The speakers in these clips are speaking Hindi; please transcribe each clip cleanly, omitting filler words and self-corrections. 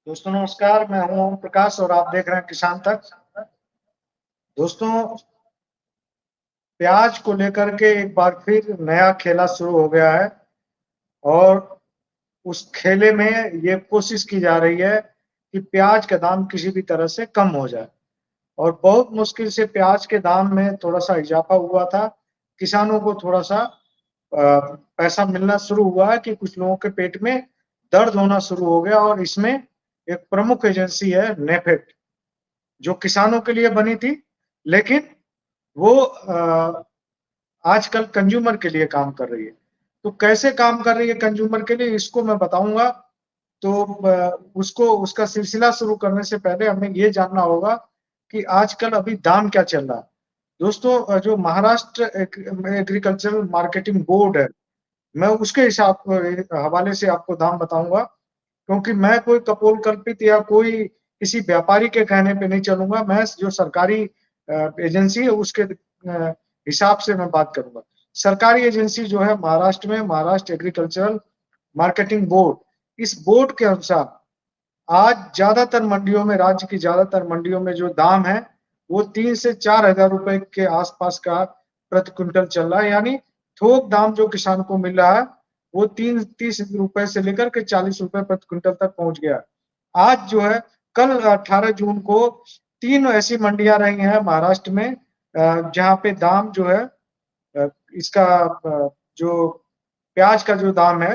दोस्तों नमस्कार, मैं हूं ओम प्रकाश और आप देख रहे हैं किसान तक। दोस्तों, प्याज को लेकर के एक बार फिर नया खेला शुरू हो गया है और उस खेले में ये कोशिश की जा रही है कि प्याज का दाम किसी भी तरह से कम हो जाए और बहुत मुश्किल से प्याज के दाम में थोड़ा-सा इजाफा हुआ था। किसानों को थोड़ा-सा पैसा मिलना शुरू हुआ है कि कुछ लोगों के पेट में दर्द होना शुरू हो गया और इसमें एक प्रमुख एजेंसी है नेफेड, जो किसानों के लिए बनी थी, लेकिन वो आजकल कंज्यूमर के लिए काम कर रही है। तो कैसे काम कर रही है कंज्यूमर के लिए, इसको मैं बताऊँगा। तो उसको उसका सिलसिला शुरू करने से पहले हमें ये जानना होगा कि आजकल अभी दाम क्या चल रहा है। दोस्तों, जो महाराष्ट्र एग्रीकल्चरल मार्केटिंग बोर्ड है, मैं उसके हिसाब हवाले से आपको दाम बताऊँगा, क्योंकि मैं कोई कपोलकल्पित या कोई किसी व्यापारी के कहने पे नहीं चलूँगा। मैं जो सरकारी एजेंसी है उसके हिसाब से मैं बात करूँगा। सरकारी एजेंसी जो है महाराष्ट्र में, महाराष्ट्र एग्रीकल्चरल मार्केटिंग बोर्ड, इस बोर्ड के अनुसार आज ज़्यादातर मंडियों में, राज्य की ज़्यादातर मंडियों में जो दाम है, वो 3 से 4,000 रुपए के आसपास का प्रति क्विंटल चल रहा है। यानी थोक दाम जो किसान को मिल रहा है, वो 30 रुपए से लेकर के 40 रुपए प्रति क्विंटल तक पहुँच गया है। आज जो है, कल 18 जून को 3 ऐसी मंडियाँ रही हैं महाराष्ट्र में, जहाँ पे दाम जो है, इसका जो प्याज का जो दाम है,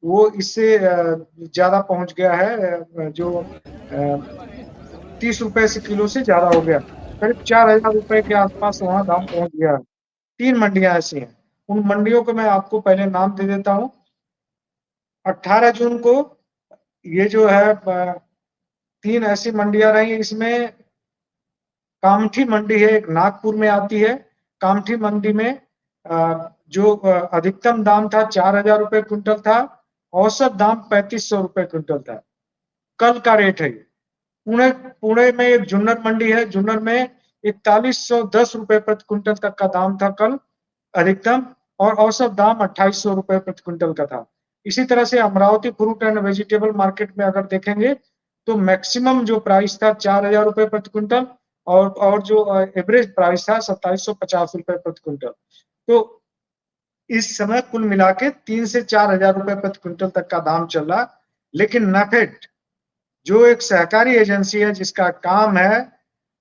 वो इससे ज़्यादा पहुँच गया है, जो 30 रुपए से किलो से ज़्यादा हो गया। करीब 4,000 रुपए के आसपास वहाँ दाम पहुँच गया है। 3 मंडियाँ ऐसी हैं। उन मंडियों को मैं आपको पहले नाम दे देता हूँ। 18 जून को ये जो है 3 ऐसी मंडियाँ रही, इसमें कामठी मंडी है, एक नागपुर में आती है। कामठी मंडी में जो अधिकतम दाम था 4,000 रुपए क्विंटल था, औसत दाम 3,500 रुपए क्विंटल था। कल का रेट है ये। पुणे पुणे में एक जुन्नर मंडी है, जुन्नर में 4110 रुपए प्रति क्विंटल तक का दाम था कल अधिकतम, और औसत दाम 2,800 रुपए प्रति क्विंटल का था। इसी तरह से Amravati fruit and vegetable market में अगर देखेंगे, तो मैक्सिमम जो प्राइस था 4,000 रुपए प्रति क्विंटल, और जो एवरेज प्राइस था 2,750 रुपए प्रति क्विंटल। तो इस समय कुल मिला के 3 से 4,000 रुपए प्रति क्विंटल तक का दाम चल रहा। लेकिन नाफेड, जो एक सहकारी एजेंसी है जिसका काम है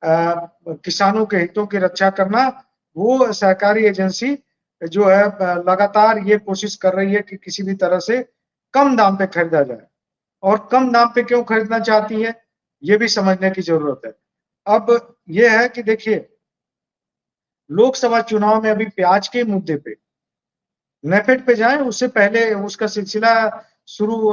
किसानों के हितों की रक्षा करना, वो सहकारी एजेंसी जो है लगातार ये कोशिश कर रही है कि किसी भी तरह से कम दाम पे खरीदा जाए। और कम दाम पे क्यों खरीदना चाहती है, ये भी समझने की जरूरत है। अब ये है कि देखिए, लोकसभा चुनाव में अभी प्याज के मुद्दे पे नेफेड पे जाएं, उससे पहले उसका सिलसिला शुरू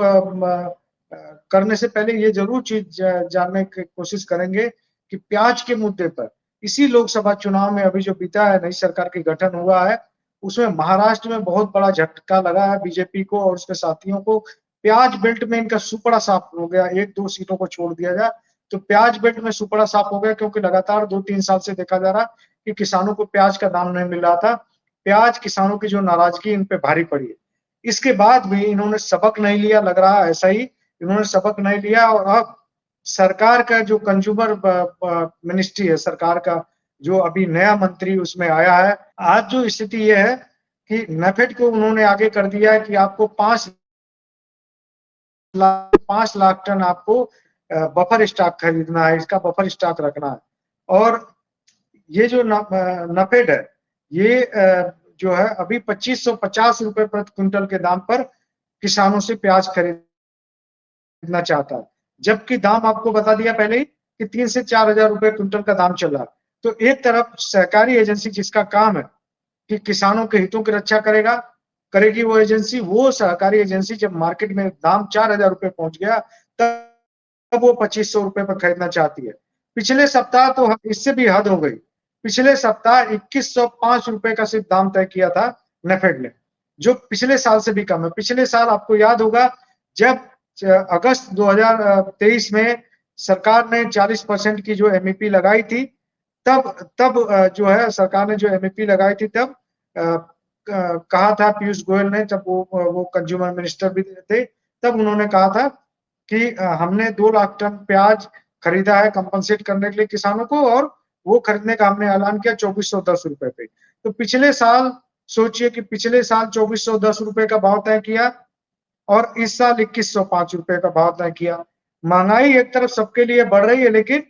करने से पहले ये जरूर चीज जानने की कोशिश करेंगे कि प्याज के मुद्दे पर इसी लोकसभा चुनाव में अभी जो बीता है, नई सरकार की गठन हुआ है, उसमें महाराष्ट्र में बहुत बड़ा झटका लगा है बीजेपी को और उसके साथियों को। प्याज बेल्ट में इनका सुपड़ा साफ हो गया, 1-2 सीटों को छोड़ दिया जाए तो प्याज बेल्ट में सुपड़ा साफ हो गया, क्योंकि लगातार 2-3 साल से देखा जा रहा कि किसानों को प्याज का दाम नहीं मिल रहा था। प्याज किसानों की जो नाराजगी इन पे भारी पड़ी है। इसके बाद भी इन्होंने सबक नहीं लिया, लग रहा है ऐसा ही, इन्होंने सबक नहीं लिया और अब सरकार का जो कंज्यूमर मिनिस्ट्री है, सरकार का जो अभी नया मंत्री उसमें आया है, आज जो स्थिति ये है कि नेफेड को उन्होंने आगे कर दिया है कि आपको 5 लाख टन आपको बफर स्टॉक खरीदना है, इसका बफर स्टॉक रखना है। और ये जो नेफेड है, ये जो है अभी 2,550 रुपए प्रति क्विंटल के दाम पर किसानों से प्याज खरीदना चाहता है, जबकि दाम आपको बता दिया पहले ही कि 3 से 4,000 रुपए क्विंटल का दाम चल रहा है। तो एक तरफ सहकारी एजेंसी जिसका काम है कि किसानों के हितों की रक्षा करेगी वो एजेंसी, वो सहकारी एजेंसी जब मार्केट में दाम 4,000 रुपए पहुंच गया, तब वो 2,500 रुपए पर खरीदना चाहती है। पिछले सप्ताह तो इससे भी हद हो गई। पिछले सप्ताह 2,105 रुपए का सिर्फ दाम तय किया था नेफेड ने, जो पिछले साल से भी कम है। पिछले साल आपको याद होगा, जब अगस्त 2023 में सरकार ने 40% की जो एमईपी लगाई थी, तब जो है सरकार ने जो एमईपी लगाई थी, तब कहा था पीयूष गोयल ने, जब वो कंज्यूमर मिनिस्टर भी थे, तब उन्होंने कहा था कि हमने 2 लाख टन प्याज खरीदा है कंपनसेट करने के लिए किसानों को, और वो खरीदने का हमने ऐलान किया 2410 रुपए पे। तो पिछले साल सोचिए कि पिछले साल 2410 रुपए का भाव तय किया और इस साल 2105 रुपए का भाव तय किया। महंगाई एक तरफ सबके लिए बढ़ रही है, लेकिन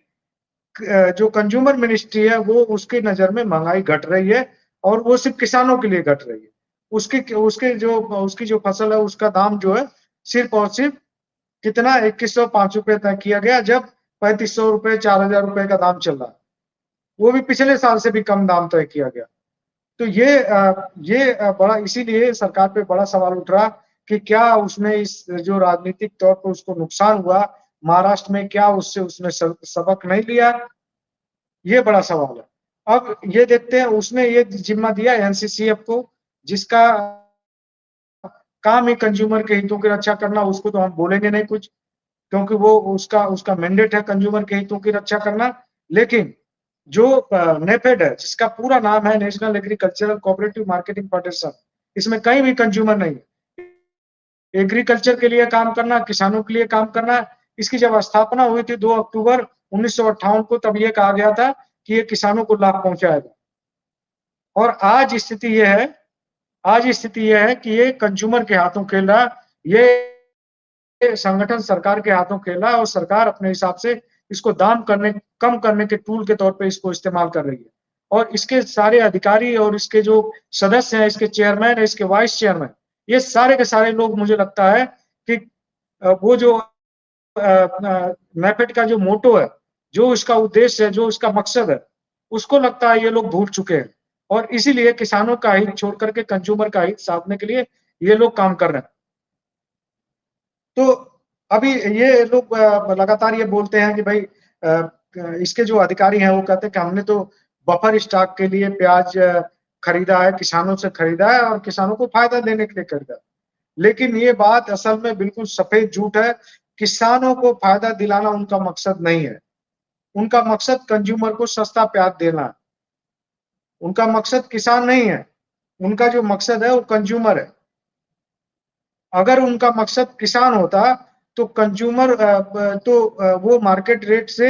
जो कंज्यूमर मिनिस्ट्री है वो उसकी नजर में महंगाई घट रही है, और वो सिर्फ किसानों के लिए घट रही है। उसकी जो फसल है उसका दाम जो है सिर्फ और सिर्फ कितना 2105 रुपए तय किया गया, जब 3500 रुपए 4000 रुपए का दाम चल रहा है। वो भी पिछले साल से भी कम दाम तय किया गया। तो ये बड़ा, इसीलिए सरकार पे बड़ा सवाल उठ रहा कि क्या उसने इस जो राजनीतिक तौर पर उसको नुकसान हुआ महाराष्ट्र में, क्या उससे उसने सबक नहीं लिया? ये बड़ा सवाल है। अब ये देखते हैं, उसने ये जिम्मा दिया एनसीसीएफ को, जिसका काम ही कंज्यूमर के हितों की रक्षा करना। उसको तो हम बोलेंगे नहीं कुछ, क्योंकि वो उसका मैंडेट है कंज्यूमर के हितों की रक्षा करना। लेकिन जो नेफेड है, जिसका पूरा नाम है national agricultural cooperative marketing federation, इसमें कहीं भी कंज्यूमर नहीं है। एग्रीकल्चर के लिए काम करना, किसानों के लिए काम करना। इसकी जब स्थापना हुई थी 2 अक्टूबर 1958 को, तब ये कहा गया था कि ये किसानों को लाभ पहुंचाएगा। और आज स्थिति यह है कि ये कंज्यूमर के हाथों खेल रहा है, ये संगठन सरकार के हाथों खेल रहा है, और सरकार अपने हिसाब से इसको कम करने के टूल के तौर पे इसको इस्तेमाल कर रही है। और इसके सारे अधिकारी और इसके जो सदस्य हैं, इसके चेयरमैन है, इसके वाइस चेयरमैन, ये सारे के सारे लोग, मुझे लगता है कि वो जो नेफेड का जो मोटो है, जो इसका उद्देश्य है, जो इसका मकसद है, उसको लगता है ये लोग भूल चुके हैं, और इसीलिए किसानों का हित छोड़ करके कंज्यूमर का हित साधने के लिए ये लोग काम कर रहे हैं। तो अभी ये लोग लगातार ये बोलते हैं कि भाई इसके जो अधिकारी हैं वो कहते हैं कि हमने तो बफर स्टॉक के लिए प्याज खरीदा है, किसानों से खरीदा है और किसानों को फायदा देने के लिए खरीदा। लेकिन ये बात असल में बिल्कुल सफेद झूठ है। किसानों को फायदा दिलाना उनका मकसद नहीं है। उनका मकसद कंज्यूमर को सस्ता प्याज देना है। उनका मकसद किसान नहीं है, उनका जो मकसद है वो कंज्यूमर है। अगर उनका मकसद किसान होता तो कंज्यूमर वो मार्केट रेट से,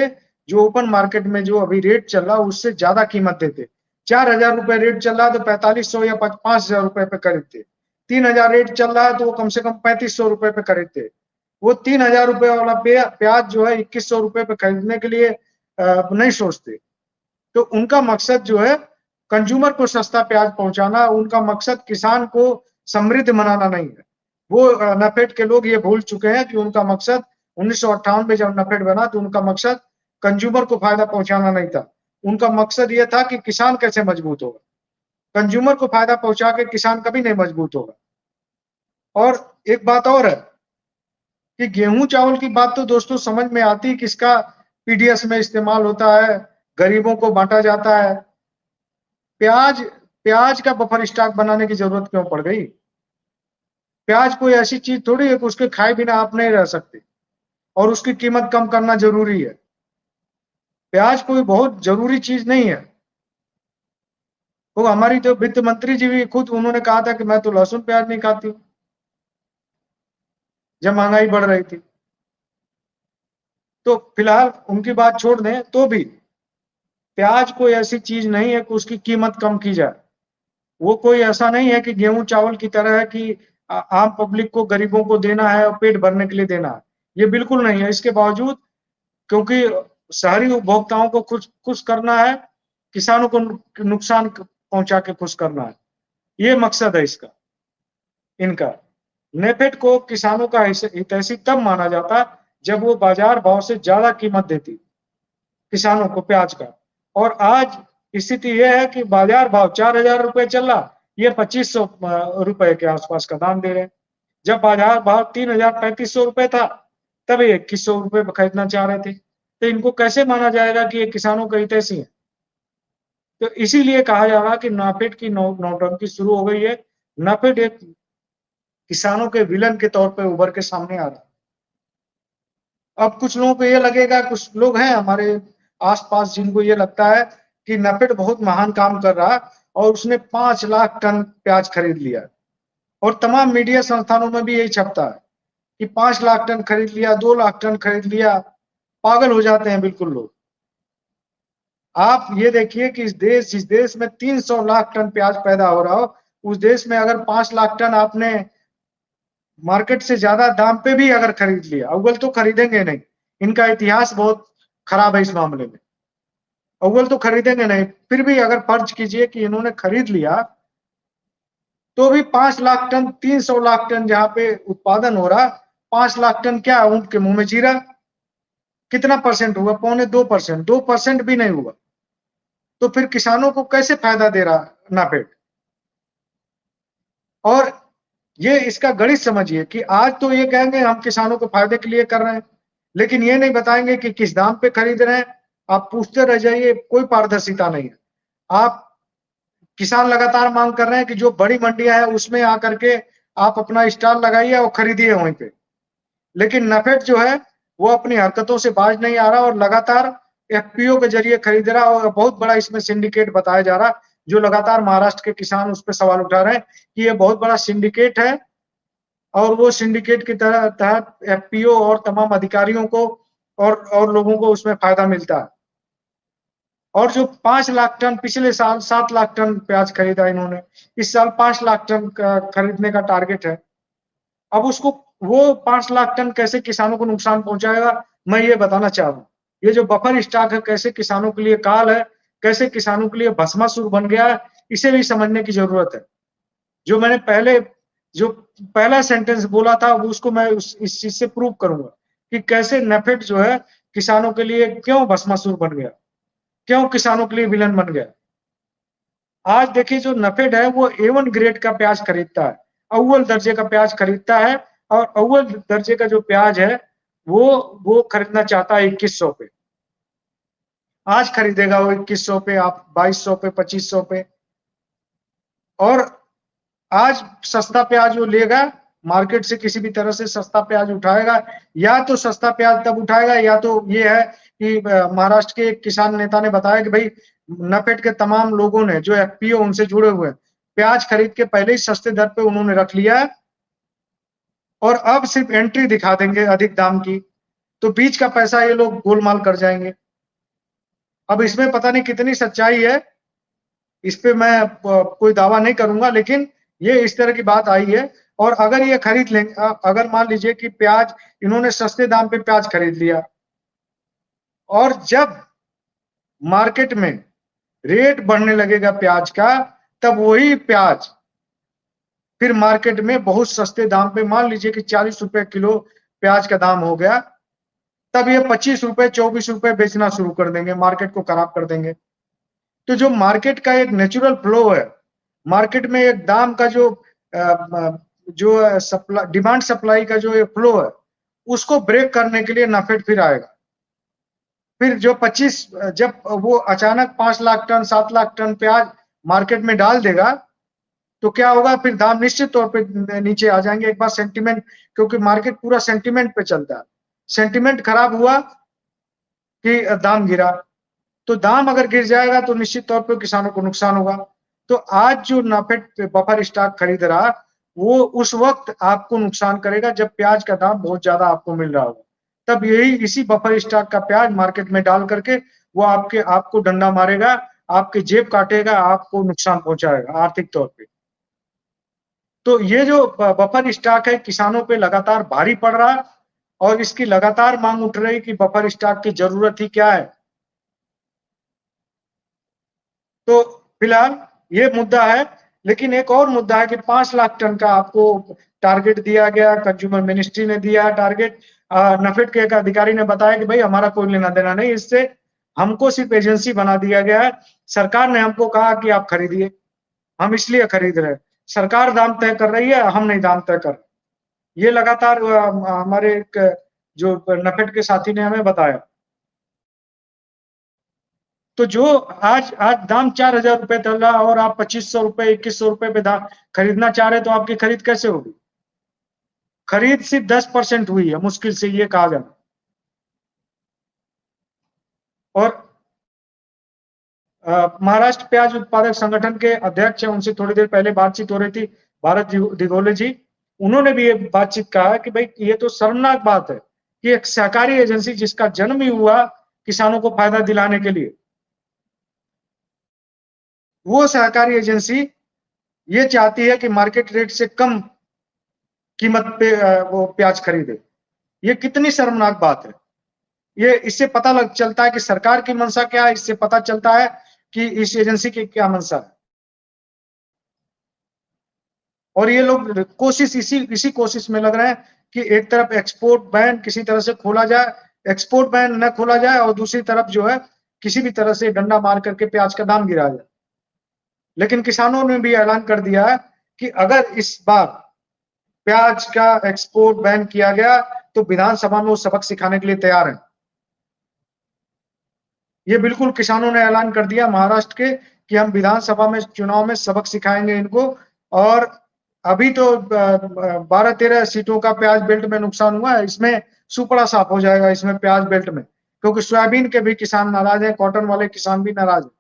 जो ओपन मार्केट में जो अभी रेट चल रहा है उससे ज्यादा कीमत देते। 4000 रुपए रेट चल रहा है तो 4500 या 5000 रुपए पे खरीदते। 3000 रेट चल रहा है तो वो कम से कम 3500 रुपए पे खरीदते। वो 3000 रुपए वाला प्याज जो है 2100 रुपए पे खरीदने के लिए नहीं सोचते। तो उनका मकसद जो है कंज्यूमर को सस्ता प्याज पहुंचाना, उनका मकसद किसान को समृद्ध बनाना नहीं है। वो नेफेड के लोग ये भूल चुके हैं कि उनका मकसद 1958 में जब नेफेड बना तो उनका मकसद कंज्यूमर को फायदा पहुंचाना नहीं था। उनका मकसद ये था कि किसान कैसे मजबूत होगा। कंज्यूमर को फायदा पहुंचा के किसान कभी नहीं मजबूत होगा। और एक बात और है कि गेहूं चावल की बात तो दोस्तों समझ में आती, किसका पीडीएस में इस्तेमाल होता है, गरीबों को बांटा जाता है। प्याज का बफर स्टॉक बनाने की जरूरत क्यों पड़ गई? प्याज कोई ऐसी चीज थोड़ी है कि उसके खाए बिना आप नहीं रह सकते, और उसकी कीमत कम करना जरूरी है। प्याज कोई बहुत जरूरी चीज नहीं है। तो हमारी जो वित्त मंत्री जी भी खुद उन्होंने कहा था कि मैं तो लहसुन प्याज नहीं खाती हूँ, जब महंगाई बढ़ रही थी। तो फिलहाल उनकी बात छोड़ दें, तो भी प्याज कोई ऐसी चीज नहीं है कि उसकी कीमत कम की जाए। वो कोई ऐसा नहीं है कि गेहूं चावल की तरह है कि आम पब्लिक को, गरीबों को देना है और पेट भरने के लिए देना है। ये बिल्कुल नहीं है। इसके बावजूद, क्योंकि शहरी उपभोक्ताओं को खुश करना है, किसानों को नुकसान पहुंचा के खुश करना है, ये मकसद है इनका। नेफेड को किसानों का हितैषी तब माना जाता जब वो बाजार भाव से ज्यादा कीमत देती किसानों को प्याज का। और आज स्थिति यह है कि बाजार भाव 4000 रुपए चल रहा, ये 2500 रुपए के आसपास का दाम दे रहे हैं। जब बाजार भाव 3000 3500 रुपए था, तब ये 2100 रुपए खरीदना चाह रहे थे। तो इनको कैसे माना जाएगा कि ये किसानों के हितैषी है? तो इसीलिए कहा जा रहा कि नाफेड की नौटंकी शुरू हो गई है। नाफेड एक किसानों के विलन के तौर पर उभर के सामने आ रहा। अब कुछ लोगों को ये लगेगा, कुछ लोग हैं हमारे आसपास जिनको ये लगता है कि नेफेड बहुत महान काम कर रहा है और उसने 5 लाख टन प्याज खरीद लिया, और तमाम मीडिया संस्थानों में भी यही छपता है कि 5 लाख टन खरीद लिया, 2 लाख टन खरीद लिया, पागल हो जाते हैं बिल्कुल लोग। आप ये देखिए कि जिस देश में 300 लाख टन प्याज पैदा हो रहा हो, उस देश में अगर 5 लाख टन आपने मार्केट से ज्यादा दाम पे भी अगर खरीद लिया, अव्वल तो खरीदेंगे नहीं, इनका इतिहास बहुत खराब है इस मामले में। अव्वल तो खरीदेंगे नहीं, फिर भी अगर फर्ज कीजिए कि इन्होंने खरीद लिया, तो भी 5 लाख टन, 300 लाख टन जहां पे उत्पादन हो रहा, 5 लाख टन क्या ऊंट के मुंह में जीरा? कितना परसेंट हुआ? 0.25%, 2% भी नहीं हुआ। तो फिर किसानों को कैसे फायदा दे रहा नाफेड? और ये इसका गणित समझिए कि आज तो ये कहेंगे हम किसानों को फायदे के लिए कर रहे हैं, लेकिन ये नहीं बताएंगे कि किस दाम पे खरीद रहे हैं। आप पूछते रह जाइए, कोई पारदर्शिता नहीं है। आप किसान लगातार मांग कर रहे हैं कि जो बड़ी मंडियां है उसमें आकर के आप अपना स्टॉल लगाइए और खरीदिए वहीं पे। लेकिन नफेड जो है वो अपनी हरकतों से बाज नहीं आ रहा और लगातार एफपीओ के जरिए खरीद रहा और बहुत बड़ा इसमें सिंडिकेट बताया जा रहा, जो लगातार महाराष्ट्र के किसान उस पर सवाल उठा रहे हैं कि ये बहुत बड़ा सिंडिकेट है और वो सिंडिकेट के तहत एफपीओ और तमाम अधिकारियों को और लोगों को उसमें फायदा मिलता है। और जो 5 लाख टन पिछले साल 7 लाख टन प्याज खरीदा इन्होंने, इस साल 5 लाख टन का खरीदने का टारगेट है। अब उसको वो 5 लाख टन कैसे किसानों को नुकसान पहुंचाएगा, मैं ये बताना चाह रहा हूँ। ये जो बफर स्टॉक है कैसे किसानों के लिए काल है, कैसे किसानों के लिए भस्मासुर बन गया है, इसे भी समझने की जरूरत है। जो मैंने जो पहला सेंटेंस बोला था उसको मैं इस चीज से प्रूव करूंगा कि कैसे नेफेड जो है किसानों के लिए क्यों भस्मासुर बन गया, क्यों किसानों के लिए विलन बन गया। आज देखिए जो नेफेड है वो A1 ग्रेड का प्याज खरीदता है, अव्वल दर्जे का प्याज खरीदता है और अव्वल दर्जे का जो प्याज है वो खरीदना चाहता है 2100 पे। आज खरीदेगा वो 2100 पे, आप 2200 पे, 2500 पे। और आज सस्ता प्याज वो लेगा, मार्केट से किसी भी तरह से सस्ता प्याज उठाएगा। या तो सस्ता प्याज तब उठाएगा या तो ये है कि महाराष्ट्र के एक किसान नेता ने बताया कि भाई नफेड के तमाम लोगों ने जो एफपीओ उनसे जुड़े हुए हैं, प्याज खरीद के पहले ही सस्ते दर पे उन्होंने रख लिया है और अब सिर्फ एंट्री दिखा देंगे अधिक दाम की, तो बीच का पैसा ये लोग गोलमाल कर जाएंगे। अब इसमें पता नहीं कितनी सच्चाई है, इस पे मैं कोई दावा नहीं करूंगा, लेकिन ये इस तरह की बात आई है। और अगर ये खरीद लेंगे, अगर मान लीजिए कि प्याज इन्होंने सस्ते दाम पे प्याज खरीद लिया और जब मार्केट में रेट बढ़ने लगेगा प्याज का, तब वही प्याज फिर मार्केट में बहुत सस्ते दाम पे, मान लीजिए कि 40 रुपए किलो प्याज का दाम हो गया, तब ये 25 रुपए 24 रुपए बेचना शुरू कर देंगे, मार्केट को खराब कर देंगे। तो जो मार्केट का एक नेचुरल फ्लो है, मार्केट में एक दाम का जो सप्लाई, डिमांड सप्लाई का जो फ्लो है, उसको ब्रेक करने के लिए नाफेड फिर आएगा। फिर जो 25, जब वो अचानक 5 लाख टन 7 लाख टन प्याज मार्केट में डाल देगा, तो क्या होगा, फिर दाम निश्चित तौर पे नीचे आ जाएंगे। एक बार सेंटिमेंट, क्योंकि मार्केट पूरा सेंटिमेंट पे चलता है, सेंटिमेंट खराब हुआ कि दाम गिरा, तो दाम अगर गिर जाएगा तो निश्चित तौर पे किसानों को नुकसान होगा। तो आज जो नाफेड बफर स्टॉक खरीद रहा, वो उस वक्त आपको नुकसान करेगा जब प्याज का दाम बहुत ज्यादा आपको मिल रहा होगा। तब यही इसी बफर स्टॉक का प्याज मार्केट में डाल करके वो आपको डंडा मारेगा, आपके जेब काटेगा, आपको नुकसान पहुंचाएगा आर्थिक तौर पे। तो ये जो बफर स्टॉक है किसानों पे लगातार भारी पड़ रहा है और इसकी लगातार मांग उठ रही कि बफर स्टॉक की जरूरत ही क्या है। तो फिलहाल ये मुद्दा है, लेकिन एक और मुद्दा है कि 5 लाख टन का आपको टारगेट दिया गया, कंज्यूमर मिनिस्ट्री ने दिया टारगेट। नफेड के एक अधिकारी ने बताया कि भाई हमारा कोई लेना देना नहीं इससे, हमको सिर्फ एजेंसी बना दिया गया है, सरकार ने हमको कहा कि आप खरीदिए, हम इसलिए खरीद रहे हैं, सरकार दाम तय कर रही है, हम नहीं दाम तय कर रहे। ये लगातार हमारे जो नफेड के साथी ने हमें बताया। तो जो आज दाम 4000 रुपए चल रहा और आप 2500 रुपए 2100 रुपए पे दाम खरीदना चाह रहे, तो आपकी खरीद कैसे होगी? खरीद सिर्फ 10% हुई है, मुश्किल से ये कहा जाए। और महाराष्ट्र प्याज उत्पादक संगठन के अध्यक्ष है, उनसे थोड़ी देर पहले बातचीत हो रही थी, भारत दिगोले जी। उन्होंने भी ये बातचीत कहा कि भाई ये तो शर्मनाक बात है कि एक सहकारी एजेंसी जिसका जन्म ही हुआ किसानों को फायदा दिलाने के लिए, वो सहकारी एजेंसी ये चाहती है कि मार्केट रेट से कम कीमत पे वो प्याज खरीदे। ये कितनी शर्मनाक बात है। ये इससे पता लग चलता है कि सरकार की मंशा क्या है, इससे पता चलता है कि इस एजेंसी की क्या मंशा है। और ये लोग कोशिश इसी कोशिश में लग रहे हैं कि एक तरफ एक्सपोर्ट बैन किसी तरह से खोला जाए, एक्सपोर्ट बैन न खोला जाए और दूसरी तरफ जो है किसी भी तरह से डंडा मार करके प्याज का दाम गिराया जाए। लेकिन किसानों ने भी ऐलान कर दिया है कि अगर इस बार प्याज का एक्सपोर्ट बैन किया गया तो विधानसभा में वो सबक सिखाने के लिए तैयार हैं। ये बिल्कुल किसानों ने ऐलान कर दिया महाराष्ट्र के कि हम विधानसभा में चुनाव में सबक सिखाएंगे इनको। और अभी तो 12-13 सीटों का प्याज बेल्ट में नुकसान हुआ है, इसमें सुपड़ा साफ हो जाएगा इसमें प्याज बेल्ट में, क्योंकि सोयाबीन के भी किसान नाराज हैं, कॉटन वाले किसान भी नाराज हैं।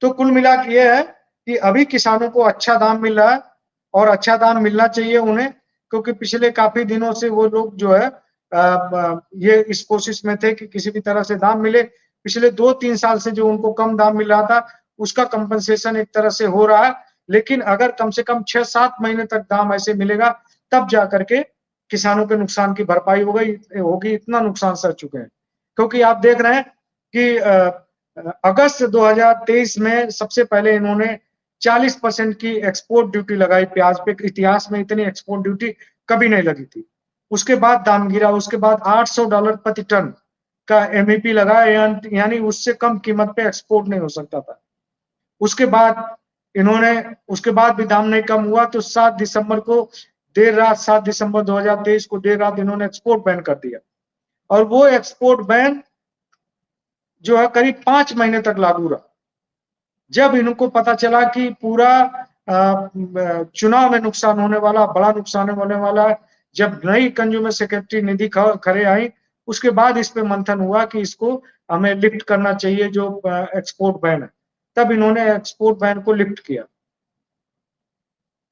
तो कुल मिला के ये है कि अभी किसानों को अच्छा दाम मिल रहा है और अच्छा दाम मिलना चाहिए उन्हें, क्योंकि पिछले काफी दिनों से वो लोग जो है ये इस कोशिश में थे कि किसी भी तरह से दाम मिले। पिछले 2-3 साल से जो उनको कम दाम मिल रहा था उसका कंपनसेशन एक तरह से हो रहा है, लेकिन अगर कम से कम 6-7 महीने तक दाम ऐसे मिलेगा तब जा करके किसानों के नुकसान की भरपाई होगी। इतना नुकसान सह चुके हैं, क्योंकि आप देख रहे हैं कि अगस्त 2023 में सबसे पहले इन्होंने 40% की एक्सपोर्ट ड्यूटी लगाई प्याज पे। इतिहास में इतनी एक्सपोर्ट ड्यूटी कभी नहीं लगी थी। उसके बाद दाम गिरा, उसके बाद $800 प्रति टन का एमईपी लगा, यानी उससे कम कीमत पे एक्सपोर्ट नहीं हो सकता था। उसके बाद उसके बाद भी दाम नहीं कम हुआ तो 7 दिसंबर को देर रात 7 दिसंबर 2023 को देर रात इन्होंने एक्सपोर्ट बैन कर दिया। और वो एक्सपोर्ट बैन जो है करीब 5 महीने तक लागू रहा। जब इनको पता चला कि पूरा चुनाव में नुकसान होने वाला, बड़ा नुकसान होने वाला है, जब नई कंज्यूमर सेक्रेटरी निधि खरे आई, उसके बाद इस पे मंथन हुआ कि इसको हमें लिफ्ट करना चाहिए जो एक्सपोर्ट बैन है। तब इन्होंने एक्सपोर्ट बैन को लिफ्ट किया।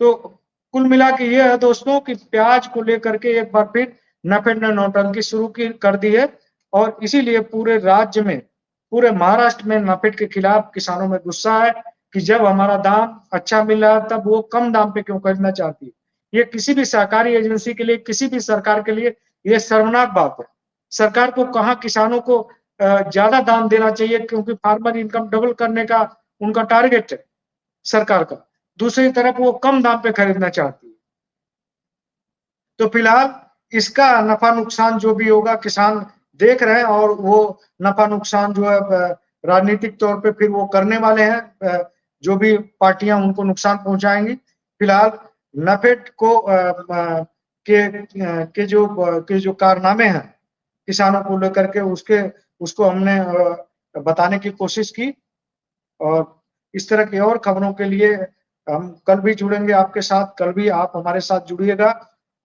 तो कुल मिला के ये है दोस्तों कि प्याज को लेकर के एक बार फिर नाफेड ने नौटंकी शुरू कर दी है और इसीलिए पूरे राज्य में, पूरे महाराष्ट्र में नाफेड के खिलाफ किसानों में गुस्सा है कि जब हमारा दाम अच्छा मिल रहा है तब वो कम दाम पे क्यों खरीदना चाहती है। ये किसी भी सहकारी एजेंसी के लिए, किसी भी सरकार के लिए ये शर्मनाक बात है। सरकार को कहाँ किसानों को ज्यादा दाम देना चाहिए, क्योंकि फार्मर इनकम डबल करने का उनका टारगेट है सरकार का। दूसरी तरफ वो कम दाम पे खरीदना चाहती है। तो फिलहाल इसका नफा नुकसान जो भी होगा किसान देख रहे हैं और वो नफा नुकसान जो है राजनीतिक तौर पे फिर वो करने वाले हैं, जो भी पार्टियां उनको नुकसान पहुंचाएंगी। फिलहाल नाफेड को के जो कारनामे हैं किसानों को लेकर के उसको हमने बताने की कोशिश की। और इस तरह की और खबरों के लिए हम कल भी जुड़ेंगे आपके साथ, कल भी आप हमारे साथ जुड़िएगा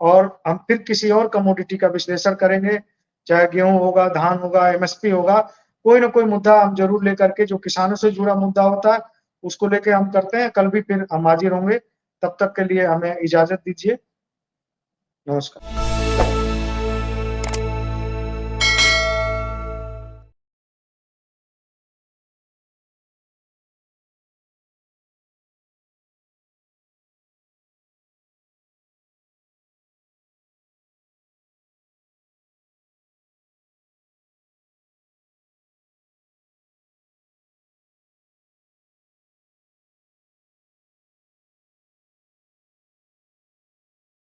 और हम फिर किसी और कमोडिटी का विश्लेषण करेंगे, चाहे गेहूं होगा, धान होगा, एमएसपी होगा, कोई ना कोई मुद्दा हम जरूर लेकर के जो किसानों से जुड़ा मुद्दा होता है उसको लेके हम करते हैं। कल भी फिर हम हाजिर होंगे, तब तक के लिए हमें इजाजत दीजिए। नमस्कार।